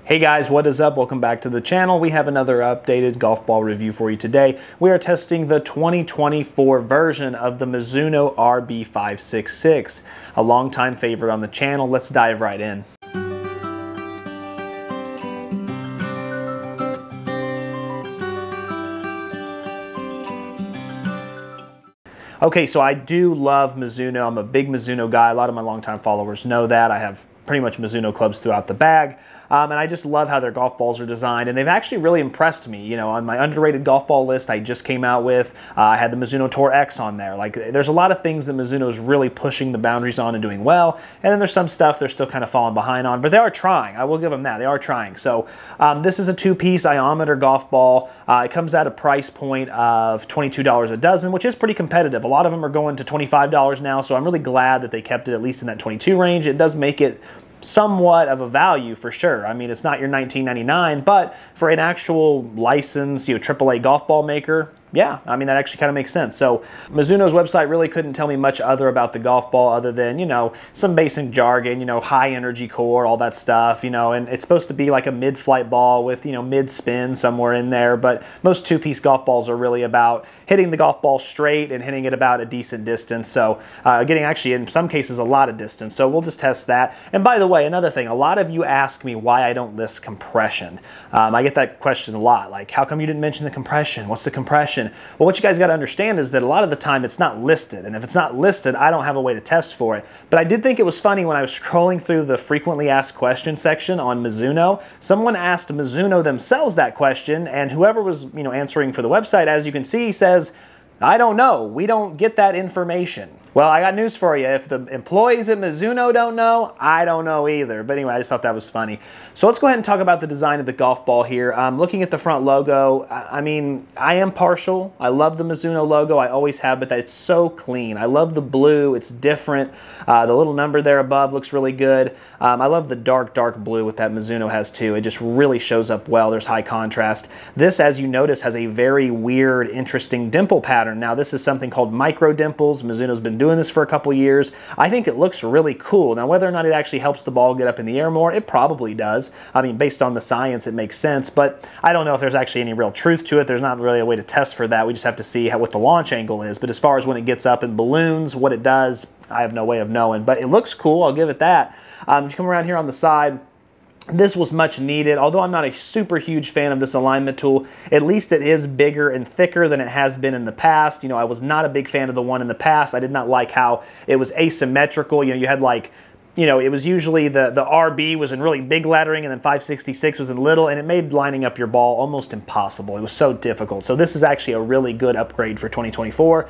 Hey guys, what is up? Welcome back to the channel. We have another updated golf ball review for you today. We are testing the 2024 version of the Mizuno RB566, a longtime favorite on the channel. Let's dive right in. Okay, so I do love Mizuno. I'm a big Mizuno guy. A lot of my longtime followers know that. I have pretty much Mizuno clubs throughout the bag. And I just love how their golf balls are designed, and they've actually really impressed me. You know, on my underrated golf ball list I just came out with, I had the Mizuno Tour X on there. Like, there's a lot of things that Mizuno is really pushing the boundaries on and doing well, and then there's some stuff they're still kind of falling behind on, but they are trying. I will give them that. They are trying. So this is a two-piece iometer golf ball. It comes at a price point of $22 a dozen, which is pretty competitive. A lot of them are going to $25 now, so I'm really glad that they kept it at least in that $22 range. It does make it somewhat of a value for sure. I mean, it's not your $19.99, but for an actual licensed, AAA golf ball maker, yeah, I mean, that actually kind of makes sense. So Mizuno's website really couldn't tell me much other about the golf ball other than, some basic jargon, high energy core, all that stuff, and it's supposed to be like a mid-flight ball with, mid-spin somewhere in there. But most two-piece golf balls are really about hitting the golf ball straight and hitting it about a decent distance. So getting actually, in some cases, a lot of distance. So we'll just test that. And by the way, another thing, a lot of you ask me why I don't list compression. I get that question a lot. Like, how come you didn't mention the compression? What's the compression? Well, what you guys got to understand is that a lot of the time it's not listed, and if it's not listed, I don't have a way to test for it. But I did think it was funny when I was scrolling through the frequently asked questions section on Mizuno. Someone asked Mizuno themselves that question, and whoever was answering for the website, as you can see, says, I don't know. We don't get that information. Well, I got news for you. If the employees at Mizuno don't know, I don't know either. But anyway, I just thought that was funny. So let's go ahead and talk about the design of the golf ball here. Looking at the front logo, I mean, I am partial. I love the Mizuno logo. I always have, but it's so clean. I love the blue. It's different. The little number there above looks really good. I love the dark blue with that Mizuno has too. It just really shows up well. There's high contrast. This, as you notice, has a very weird, interesting dimple pattern. Now, this is something called micro dimples. Mizuno's been doing this for a couple years. I think it looks really cool. Now, whether or not it actually helps the ball get up in the air more, it probably does. I mean, based on the science, it makes sense, but I don't know if there's actually any real truth to it. There's not really a way to test for that. We just have to see what the launch angle is. But as far as when it gets up in balloons, what it does, I have no way of knowing. But it looks cool. I'll give it that. If you come around here on the side, this was much needed. Although I'm not a super huge fan of this alignment tool, at least it is bigger and thicker than it has been in the past. I was not a big fan of the one in the past. I did not like how it was asymmetrical. You had like, it was usually the RB was in really big lettering and then 566 was in little, and it made lining up your ball almost impossible. It was so difficult. So this is actually a really good upgrade for 2024.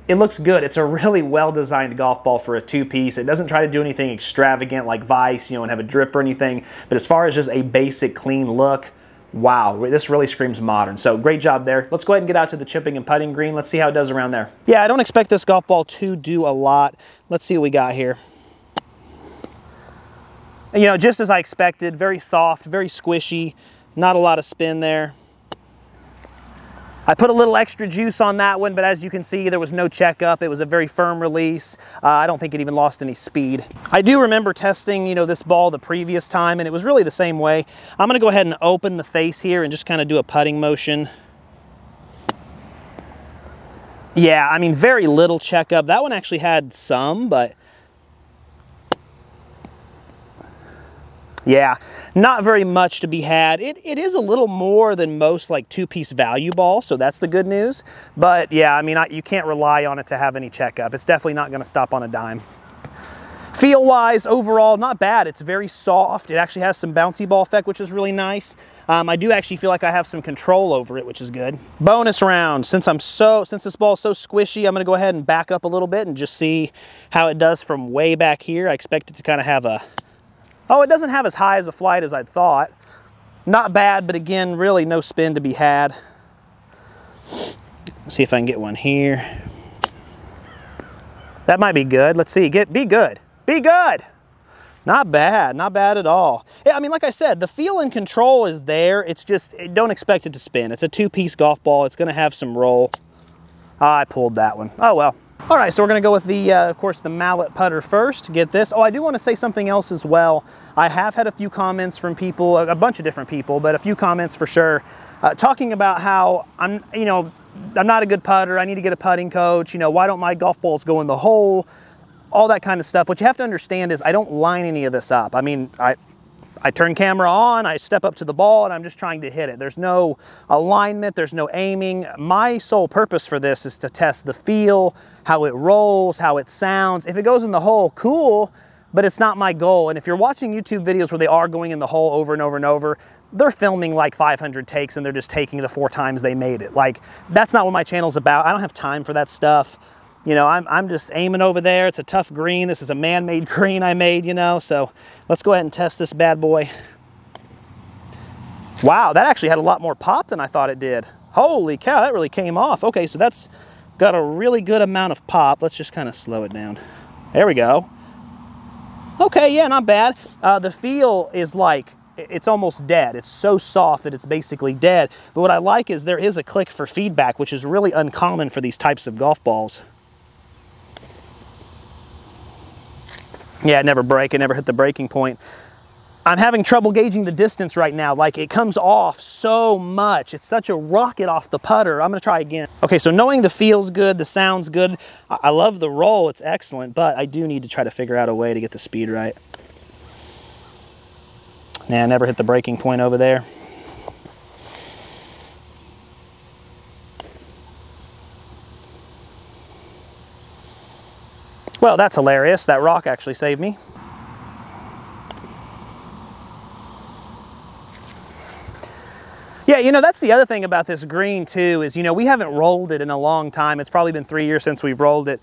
It looks good. It's a really well-designed golf ball for a two-piece. It doesn't try to do anything extravagant like Vice, and have a drip or anything. But as far as just a basic, clean look, wow, this really screams modern. So great job there. Let's go ahead and get out to the chipping and putting green. Let's see how it does around there. Yeah, I don't expect this golf ball to do a lot. Let's see what we got here. Just as I expected, very soft, very squishy, not a lot of spin there. I put a little extra juice on that one, but as you can see, there was no checkup. It was a very firm release. I don't think it even lost any speed. I do remember testing, this ball the previous time, and it was really the same way. I'm gonna go ahead and open the face here and just kind of do a putting motion. Yeah, I mean, very little checkup. That one actually had some, but yeah, not very much to be had. It is a little more than most like two-piece value balls, so that's the good news. But yeah, I mean, you can't rely on it to have any checkup. It's definitely not going to stop on a dime. Feel-wise, overall, not bad. It's very soft. It actually has some bouncy ball effect, which is really nice. I do actually feel like I have some control over it, which is good. Bonus round. Since this ball is so squishy, I'm going to go ahead and back up a little bit and just see how it does from way back here. I expect it to kind of have a... Oh, it doesn't have as high as a flight as I'd thought. Not bad, but again, really no spin to be had. Let's see if I can get one here. That might be good. Let's see. Be good. Be good. Not bad. Not bad at all. Yeah, I mean, like I said, the feel and control is there. It's just, don't expect it to spin. It's a two-piece golf ball. It's going to have some roll. I pulled that one. Oh, well. All right, so we're gonna go with the, of course, the mallet putter first. Get this. Oh, I do want to say something else as well. I have had a few comments from people, a bunch of different people, but a few comments for sure, talking about how I'm not a good putter. I need to get a putting coach. Why don't my golf balls go in the hole? All that kind of stuff. What you have to understand is I don't line any of this up. I mean, I turn camera on, I step up to the ball, and I'm just trying to hit it. There's no alignment, there's no aiming. My sole purpose for this is to test the feel, how it rolls, how it sounds. If it goes in the hole, cool, but it's not my goal. And if you're watching YouTube videos where they are going in the hole over and over and over, they're filming like 500 takes and they're just taking the 4 times they made it. Like, that's not what my channel's about. I don't have time for that stuff. I'm just aiming over there. It's a tough green. This is a man-made green I made, so let's go ahead and test this bad boy. Wow, that actually had a lot more pop than I thought it did. Holy cow, that really came off. Okay, so that's got a really good amount of pop. Let's just kind of slow it down. There we go. Okay, yeah, not bad. The feel is like, it's almost dead. It's so soft that it's basically dead. But what I like is there is a click for feedback, which is really uncommon for these types of golf balls. Yeah, it never break. It never hit the breaking point. I'm having trouble gauging the distance right now. Like, it comes off so much. It's such a rocket off the putter. I'm gonna try again. Okay, so knowing the feel's good, the sound's good. I love the roll, it's excellent, but I do need to try to figure out a way to get the speed right. Nah, I never hit the breaking point over there. Well, that's hilarious. That rock actually saved me. Yeah, that's the other thing about this green too is, we haven't rolled it in a long time. It's probably been 3 years since we've rolled it.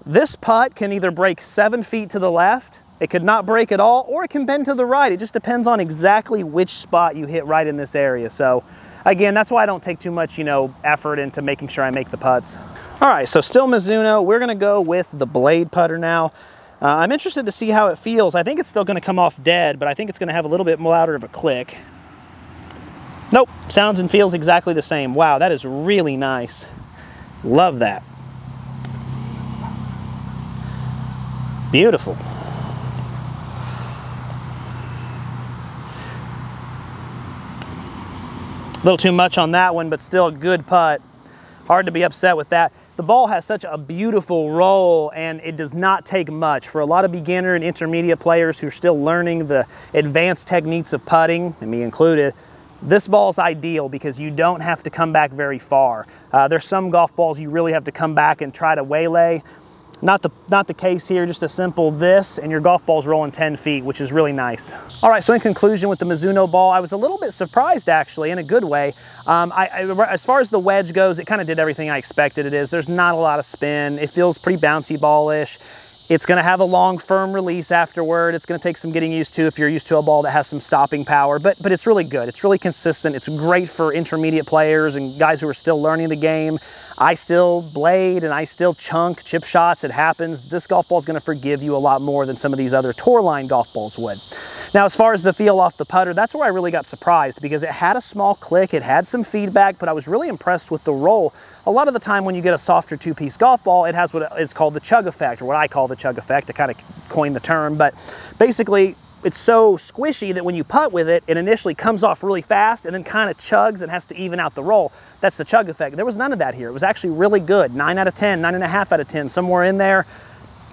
This putt can either break 7 feet to the left, it could not break at all, or it can bend to the right. It just depends on exactly which spot you hit right in this area. So again, that's why I don't take too much, effort into making sure I make the putts. All right, so still Mizuno. We're gonna go with the blade putter now. I'm interested to see how it feels. I think it's still gonna come off dead, but I think it's gonna have a little bit louder of a click. Nope, sounds and feels exactly the same. Wow, that is really nice. Love that. Beautiful. A little too much on that one, but still a good putt. Hard to be upset with that. The ball has such a beautiful roll, and it does not take much. For a lot of beginner and intermediate players who are still learning the advanced techniques of putting, and me included, this ball is ideal because you don't have to come back very far. There's some golf balls you really have to come back and try to waylay. Not the case here, just a simple this, and your golf ball's rolling 10 feet, which is really nice. All right, so in conclusion with the Mizuno ball, I was a little bit surprised actually, in a good way. As far as the wedge goes, it kind of did everything I expected it is. There's not a lot of spin. It feels pretty bouncy ball-ish. It's gonna have a long, firm release afterward. It's gonna take some getting used to if you're used to a ball that has some stopping power, but it's really good. It's really consistent. It's great for intermediate players and guys who are still learning the game. I still blade and I still chunk chip shots. It happens. This golf ball is gonna forgive you a lot more than some of these other tour line golf balls would. Now, as far as the feel off the putter, that's where I really got surprised because it had a small click, it had some feedback, but I was really impressed with the roll. A lot of the time when you get a softer two-piece golf ball, it has what is called the chug effect, or what I call the chug effect. I kind of coined the term, but basically it's so squishy that when you putt with it, it initially comes off really fast and then kind of chugs and has to even out the roll. That's the chug effect. There was none of that here. It was actually really good. 9 out of 10, 9.5 out of 10, somewhere in there.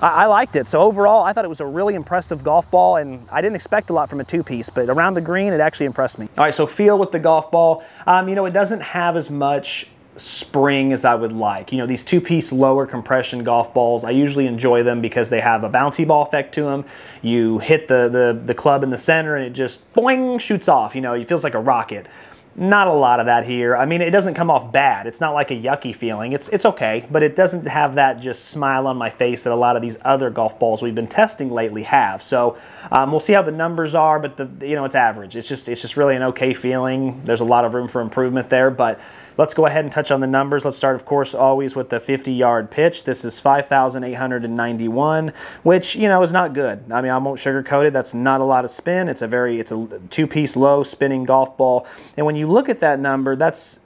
I liked it. So overall, I thought it was a really impressive golf ball, and I didn't expect a lot from a two-piece, but around the green, it actually impressed me. All right, so feel with the golf ball. It doesn't have as much spring as I would like. These two-piece lower compression golf balls, I usually enjoy them because they have a bouncy ball effect to them. You hit the club in the center and it just boing, shoots off. It feels like a rocket. Not a lot of that here. It doesn't come off bad. It's not like a yucky feeling. It's okay, but it doesn't have that just smile on my face that a lot of these other golf balls we've been testing lately have. So we'll see how the numbers are, but it's average. It's just really an okay feeling. There's a lot of room for improvement there, but let's go ahead and touch on the numbers. Let's start, of course, always with the 50-yard pitch. This is 5,891, which, is not good. I won't sugarcoat it. That's not a lot of spin. It's a two-piece low spinning golf ball. And when you look at that number, that's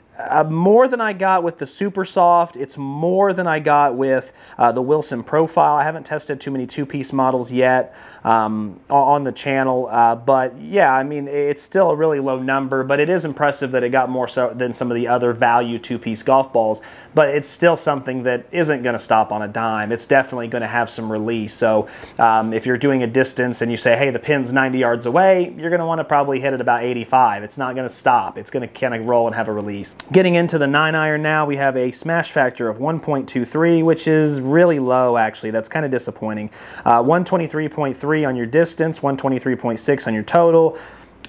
more than I got with the Super Soft. It's more than I got with the Wilson Profile. I haven't tested too many two-piece models yet on the channel, but yeah, I mean, it's still a really low number, but it is impressive that it got more so than some of the other value two-piece golf balls, but it's still something that isn't going to stop on a dime. It's definitely going to have some release. So if you're doing a distance and you say, hey, the pin's 90 yards away, you're going to want to probably hit it about 85. It's not going to stop. It's going to kind of roll and have a release. Getting into the 9-iron now, we have a smash factor of 1.23, which is really low, actually. That's kind of disappointing. 123.3 on your distance, 123.6 on your total.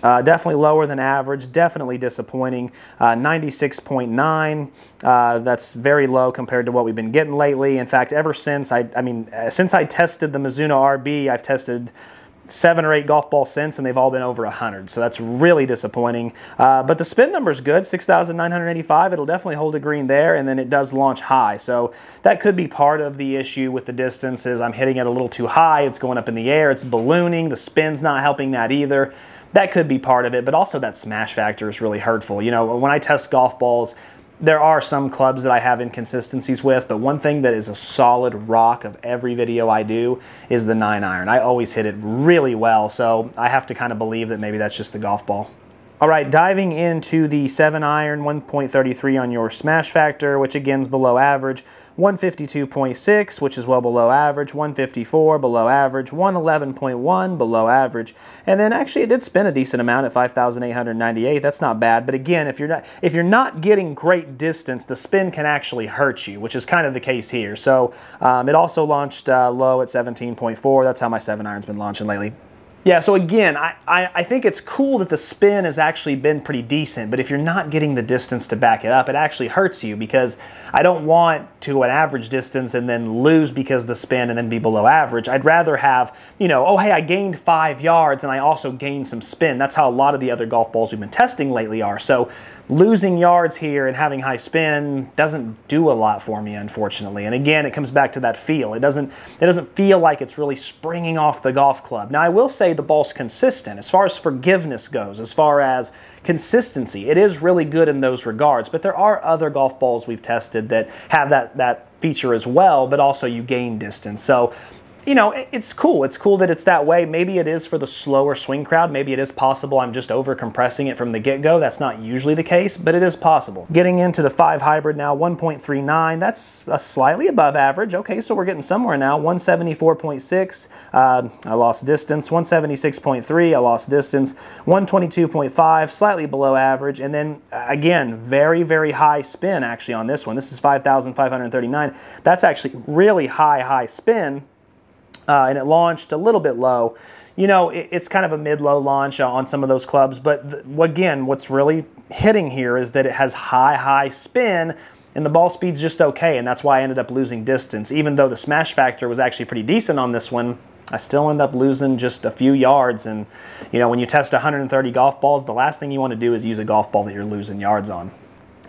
Definitely lower than average, definitely disappointing. 96.9, that's very low compared to what we've been getting lately. In fact, ever since since I tested the Mizuno RB, I've tested 7 or 8 golf balls since, and they've all been over 100, so that's really disappointing. But the spin number's good, 6,985. It'll definitely hold a green there, and then it does launch high, so that could be part of the issue with the distances. I'm hitting it a little too high, it's going up in the air, it's ballooning, the spin's not helping that either. That could be part of it, but also that smash factor is really hurtful. You know, when I test golf balls, there are some clubs that I have inconsistencies with, but one thing that is a solid rock of every video I do is the 9-iron. I always hit it really well, so I have to kind of believe that maybe that's just the golf ball. All right, diving into the 7-iron, 1.33 on your smash factor, which again is below average, 152.6, which is well below average, 154 below average, 111.1 below average, and then actually it did spin a decent amount at 5,898. That's not bad, but again, if you're not getting great distance, the spin can actually hurt you, which is kind of the case here. So it also launched low at 17.4. That's how my 7-iron's been launching lately. Yeah, so again, I think it's cool that the spin has actually been pretty decent, but if you're not getting the distance to back it up, it actually hurts you, because I don't want to an average distance and then lose because of the spin and then be below average. I'd rather have, you know, oh hey, I gained 5 yards and I also gained some spin. That's how a lot of the other golf balls we've been testing lately are. So losing yards here and having high spin doesn't do a lot for me, unfortunately. And again, it comes back to that feel. It doesn't feel like it's really springing off the golf club. Now, I will say the ball's consistent as far as forgiveness goes, as far as consistency. It is really good in those regards, but there are other golf balls we've tested that have that feature as well, but also you gain distance. So, you know, it's cool. It's cool that it's that way. Maybe it is for the slower swing crowd. Maybe it is possible I'm just over compressing it from the get-go. That's not usually the case, but it is possible. Getting into the 5 hybrid now, 1.39. That's slightly above average. Okay, so we're getting somewhere now. 174.6. I lost distance. 176.3. I lost distance. 122.5. Slightly below average. And then again, very, very high spin actually on this one. This is 5,539. That's actually really high spin. And it launched a little bit low. You know, it's kind of a mid-low launch on some of those clubs, but again, what's really hitting here is that it has high spin, and the ball speed's just okay, and that's why I ended up losing distance. Even though the smash factor was actually pretty decent on this one, I still end up losing just a few yards. And, you know, when you test 130 golf balls, the last thing you want to do is use a golf ball that you're losing yards on.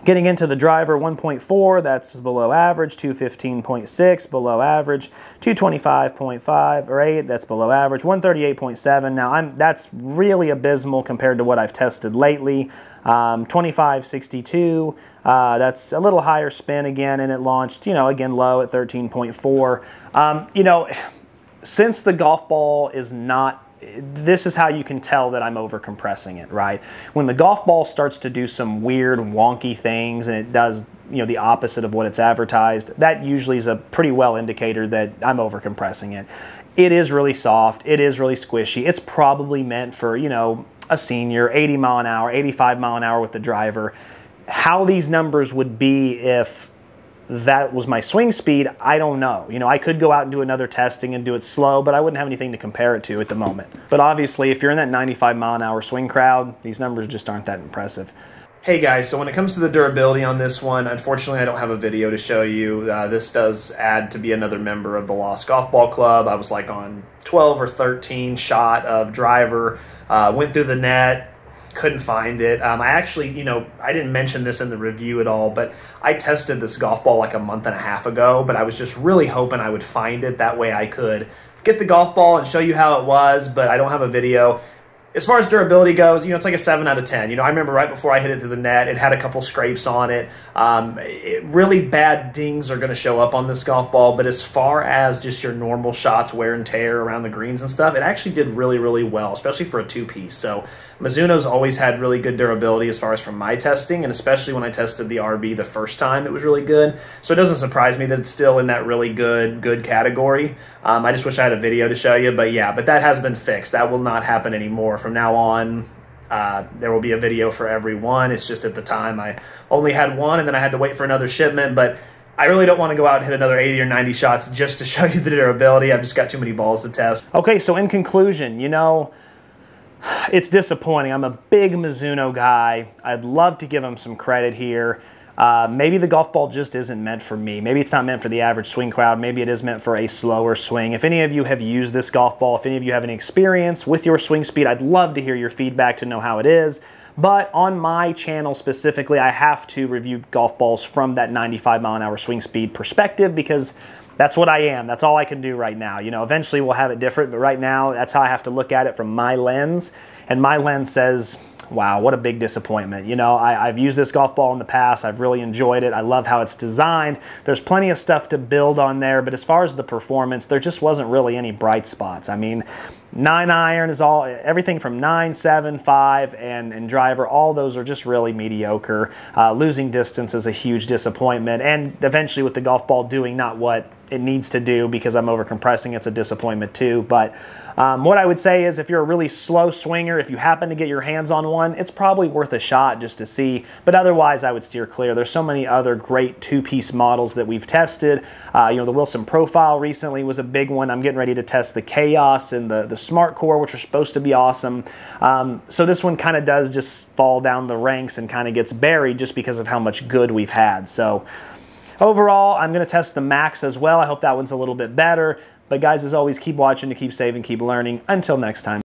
Getting into the driver, 1.4, that's below average, 215.6, below average, 225.5 or 8, that's below average, 138.7. Now that's really abysmal compared to what I've tested lately. 25.62, that's a little higher spin again, and it launched, you know, again low at 13.4. You know, since the golf ball is not, this is how you can tell that I'm over compressing it, right? When the golf ball starts to do some weird wonky things and it does, you know, the opposite of what it's advertised, that usually is a pretty well indicator that I'm over compressing it. It is really soft, it is really squishy. It's probably meant for, you know, a senior, 80 mile an hour, 85 mile an hour with the driver. How these numbers would be if that was my swing speed, I don't know. You know, I could go out and do another testing and do it slow, but I wouldn't have anything to compare it to at the moment. But obviously, if you're in that 95 mile an hour swing crowd, these numbers just aren't that impressive. Hey guys, so when it comes to the durability on this one, unfortunately I don't have a video to show you. This does add to be another member of the Lost Golf Ball Club. I was like on 12 or 13 shot of driver, went through the net, couldn't find it. I actually, you know, I didn't mention this in the review at all, but I tested this golf ball like a month and a half ago, but I was just really hoping I would find it. That way I could get the golf ball and show you how it was, but I don't have a video. as far as durability goes, it's like a 7 out of 10. I remember right before I hit it to the net, it had a couple scrapes on it. Really bad dings are going to show up on this golf ball, but as far as just your normal shots, wear and tear around the greens and stuff, it actually did really, really well, especially for a two-piece. So Mizuno's always had really good durability as far as from my testing, and especially when I tested the RB the first time, it was really good. So it doesn't surprise me that it's still in that really good category. I just wish I had a video to show you, but yeah, but that has been fixed. That will not happen anymore. From now on, there will be a video for every one. It's just at the time I only had one, and then I had to wait for another shipment, but I really don't want to go out and hit another 80 or 90 shots just to show you the durability. I've just got too many balls to test. Okay, so in conclusion, it's disappointing. I'm a big Mizuno guy. I'd love to give them some credit here. Maybe the golf ball just isn't meant for me. Maybe it's not meant for the average swing crowd. Maybe it is meant for a slower swing. If any of you have used this golf ball, if any of you have any experience with your swing speed, I'd love to hear your feedback to know how it is. But on my channel specifically, I have to review golf balls from that 95-mile-an-hour swing speed perspective because that's what I am. That's all I can do right now. Eventually we'll have it different, but right now that's how I have to look at it from my lens. And my lens says, wow, what a big disappointment. I've used this golf ball in the past. I've really enjoyed it. I love how it's designed. There's plenty of stuff to build on there, but as far as the performance, there just wasn't really any bright spots. I mean, 9-iron is everything from 9, 7, 5, and driver, all those are just really mediocre. Losing distance is a huge disappointment, and eventually with the golf ball doing not what it needs to do because I'm overcompressing, it's a disappointment too. But what I would say is if you're a really slow swinger, if you happen to get your hands on one, it's probably worth a shot just to see. But otherwise, I would steer clear. There's so many other great two-piece models that we've tested. The Wilson Profile recently was a big one. I'm getting ready to test the Chaos and the Smart Core, which are supposed to be awesome. So this one kind of does just fall down the ranks and kind of gets buried just because of how much good we've had. So overall, I'm going to test the Max as well. I hope that one's a little bit better. But guys, as always, keep watching to keep saving, keep learning. Until next time.